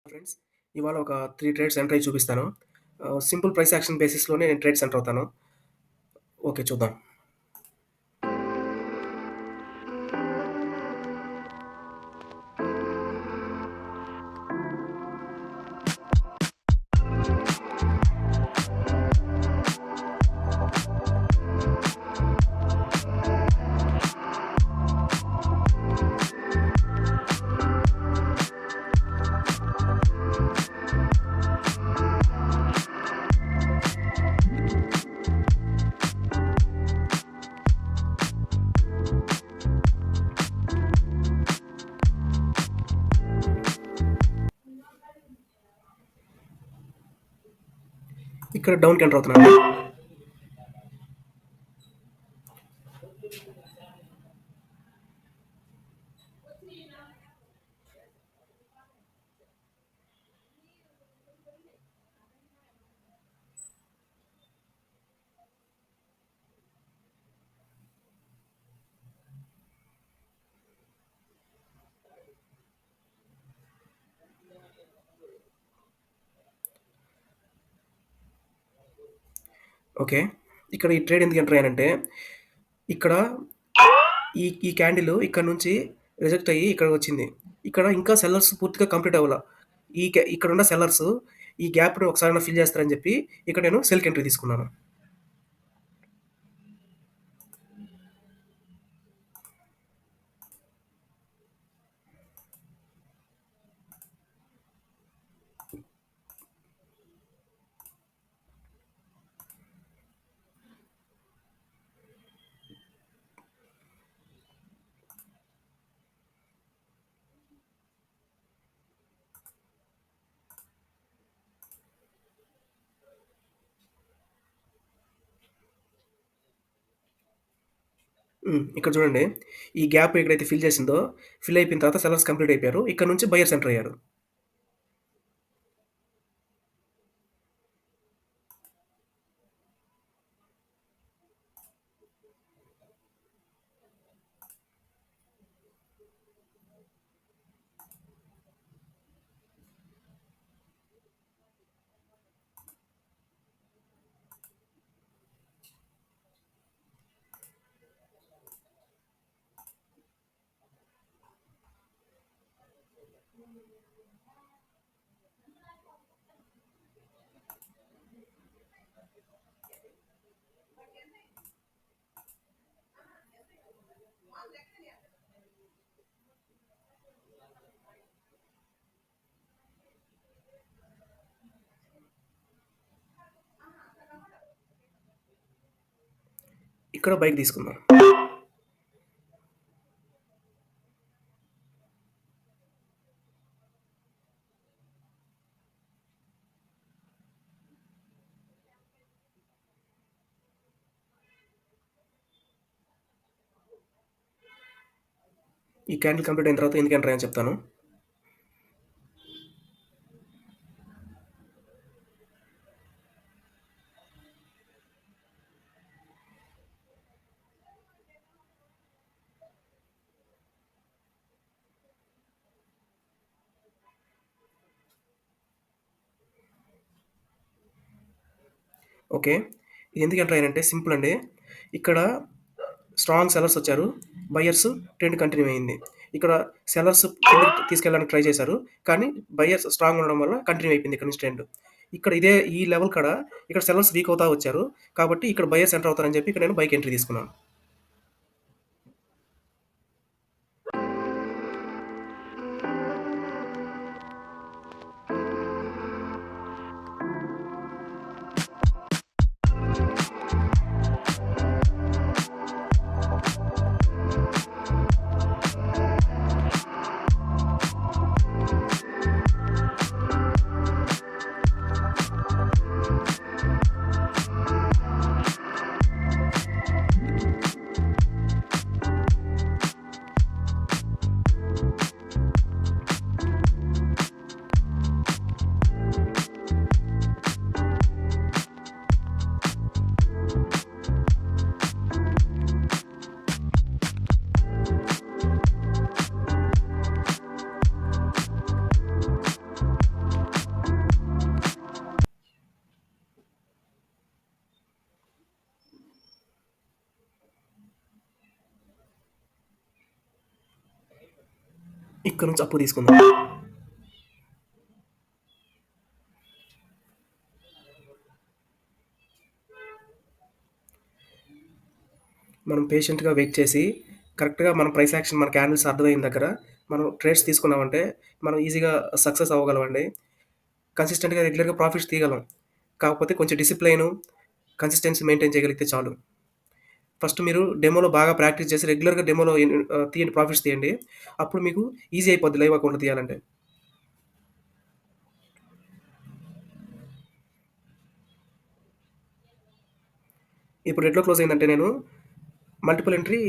Friends, ఇవాళ ఒక 3 trades enter అయ్యి చూపిస్తాను. సింపుల్ ప్రైస్ యాక్షన్ బేసిస్‌లోనే నేను ట్రేడ్స్ ఎంటర్ అవుతాను. ఓకే, చూద్దాం. ఇక్కడ డౌన్‌కి ఎంటర్ అవుతున్నాను. ఓకే. ఇక్కడ ఈ ట్రేడ్ ఎందుకు ఎంటర్ అయ్యానంటే, ఇక్కడ ఈ క్యాండిల్ ఇక్కడ నుంచి రిజెక్ట్ అయ్యి ఇక్కడికొచ్చింది. ఇక్కడ ఇంకా సెల్లర్స్ పూర్తిగా కంప్లీట్ అవ్వల. ఇక్కడున్న సెల్లర్స్ ఈ గ్యాప్‌ని ఒకసారైనా ఫిల్ చేస్తారని చెప్పి, ఇక్కడ నేను సెల్‌కి ఎంట్రీ తీసుకున్నాను. ఇక్కడ చూడండి. ఈ గ్యాప్ ఎక్కడైతే ఫిల్ చేసిందో, ఫిల్ అయిపోయిన తర్వాత సెల్లర్స్ కంప్లీట్ అయిపోయారు. ఇక్కడ నుంచి బయర్స్ ఎంటర్ అయ్యారు. ఇక్కడ బైక్ తీసుకుందాం. ఈ క్యాండిల్ కంప్లీట్ అయిన తర్వాత ఎందుకు ఎంటర్ అయ్యానో చెప్తాను. ఓకే. ఇది ఎందుకు ఎంటర్ అయ్యానంటే సింపుల్ అండి. ఇక్కడ స్ట్రాంగ్ సెల్లర్స్ వచ్చారు. బయర్స్ ట్రెండ్ కంటిన్యూ అయింది. ఇక్కడ సెల్లర్స్ కిందకి తీసుకెళ్ళడానికి ట్రై చేశారు. కానీ బయర్స్ స్ట్రాంగ్ ఉండడం వల్ల కంటిన్యూ అయిపోయింది ఇక్కడ నుంచి ట్రెండ్. ఇక్కడ ఈ లెవెల్ కాడ ఇక్కడ సెల్లర్స్ వీక్ అవుతా వచ్చారు. కాబట్టి ఇక్కడ బయర్స్ ఎంటర్ అవుతారని చెప్పి ఇక్కడ నేను బైక్ ఎంట్రీ తీసుకున్నాను. ఇక్కడ నుంచి అప్పు తీసుకుందాం. మనం పేషెంట్‌గా వెయిట్ చేసి, కరెక్ట్‌గా మన ప్రైస్ యాక్షన్ మన క్యాండిల్స్ అర్థమైన దగ్గర, మనం ట్రేడ్స్ తీసుకున్నామంటే, మనం ఈజీగా సక్సెస్ అవ్వగలమండి. కన్సిస్టెంట్‌గా రెగ్యులర్‌గా ప్రాఫిట్స్ తీయగలం. కాకపోతే కొంచెం డిసిప్లైను, కన్సిస్టెన్సీ మెయింటైన్ చేయగలిగితే చాలు. ఫస్ట్ మీరు డెమోలో బాగా ప్రాక్టీస్ చేసి రెగ్యులర్‌గా డెమోలో తీయండి, ప్రాఫిట్స్ తీయండి. అప్పుడు మీకు ఈజీ అయిపోద్ది లైవ్ అకౌంట్‌లో తీయాలంటే. ఇప్పుడు రెడ్‌లో క్లోజ్ అయిందంటే నేను మల్టిపుల్ ఎంట్రీ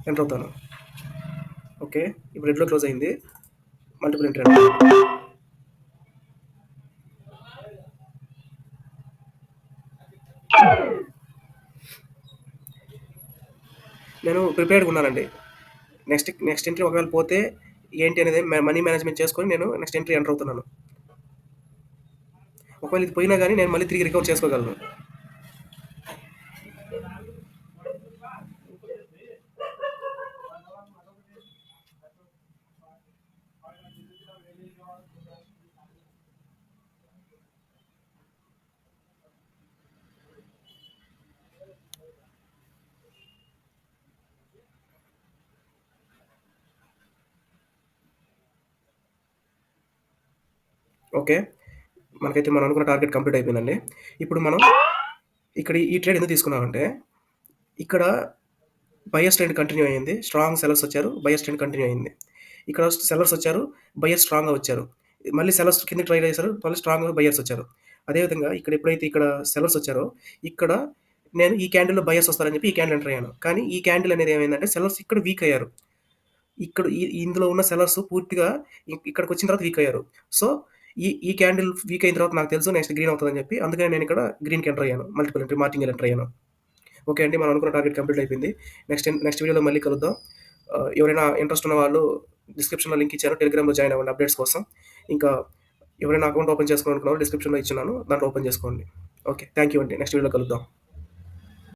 ఎంటర్ అవుతాను. ఓకే. ఇప్పుడు రెడ్‌లో క్లోజ్ అయింది. మల్టిపుల్ ఎంట్రీ ఎంటర్ అవుతాను. నేను ప్రిపేర్డ్‌గా ఉన్నానండి. నెక్స్ట్ ఎంట్రీ ఒకవేళ పోతే ఏంటి అనేది మనీ మేనేజ్మెంట్ చేసుకొని నేను నెక్స్ట్ ఎంట్రీ ఎంటర్ అవుతున్నాను. ఒకవేళ ఇది పోయినా గాని నేను మళ్ళీ తిరిగి రికవర్ చేసుకోగలను. ఓకే. మనకైతే మనం అనుకున్న టార్గెట్ కంప్లీట్ అయిపోయిందండి. ఇప్పుడు మనం ఇక్కడ ఈ ట్రేడ్ ఎందుకు తీసుకున్నామంటే, ఇక్కడ బయర్స్ ట్రెండ్ కంటిన్యూ అయింది. స్ట్రాంగ్ సెల్లర్స్ వచ్చారు. బయర్స్ ట్రెండ్ కంటిన్యూ అయింది. ఇక్కడ సెల్లర్స్ వచ్చారు. బయర్స్ స్ట్రాంగ్‌గా వచ్చారు. మళ్ళీ సెల్లర్స్ కిందకి ట్రై చేశారు. మళ్ళీ స్ట్రాంగ్‌గా బయర్స్ వచ్చారు. అదే విధంగా ఇక్కడ ఎప్పుడైతే ఇక్కడ సెల్లర్స్ వచ్చారో, ఇక్కడ నేను ఈ క్యాండిల్‌లో బయర్స్ వస్తారని చెప్పి ఈ క్యాండిల్ ఎంటర్ అయ్యాను. కానీ ఈ క్యాండిల్ అనేది ఏమైందంటే సెల్లర్స్ ఇక్కడ వీక్ అయ్యారు. ఇక్కడ ఇందులో ఉన్న సెల్లర్స్ పూర్తిగా ఇక్కడికొచ్చిన తర్వాత వీక్ అయ్యారు. సో, ఈ క్యాండిల్ వీక్ అయిన తర్వాత నాకు తెలుసు నెక్స్ట్ గ్రీన్ అవుతదని చెప్పి అందుకని నేను ఇక్కడ గ్రీన్‌కి ఎంటర్ అయ్యాను. మల్టిపుల్ ఎంట్రీ మార్టింగ్‌లో ఎంటర్ అయ్యాను. ఓకే అండి. మనం అనుకున్న టార్గెట్ కంప్లీట్ అయిపోయింది. నెక్స్ట్ వీడియోలో మళ్ళీ కలుద్దాం. ఎవరైనా ఇంట్రెస్ట్ ఉన్న వాళ్ళు డిస్క్రిప్షన్‌లో లింక్ ఇచ్చాను. టెలిగ్రామ్‌లో జాయిన్ అవ్వండి అప్డేట్స్ కోసం. ఇంకా ఎవరైనా అకౌంట్ ఓపెన్ చేసుకోవాలనుకున్న వాళ్ళు డిస్క్రిప్షన్‌లో ఇచ్చున్నాను. దాంట్లో ఓపెన్ చేసుకోండి. ఓకే. థాంక్ యూ అండి. నెక్స్ట్ వీడియోలో కలుద్దాం.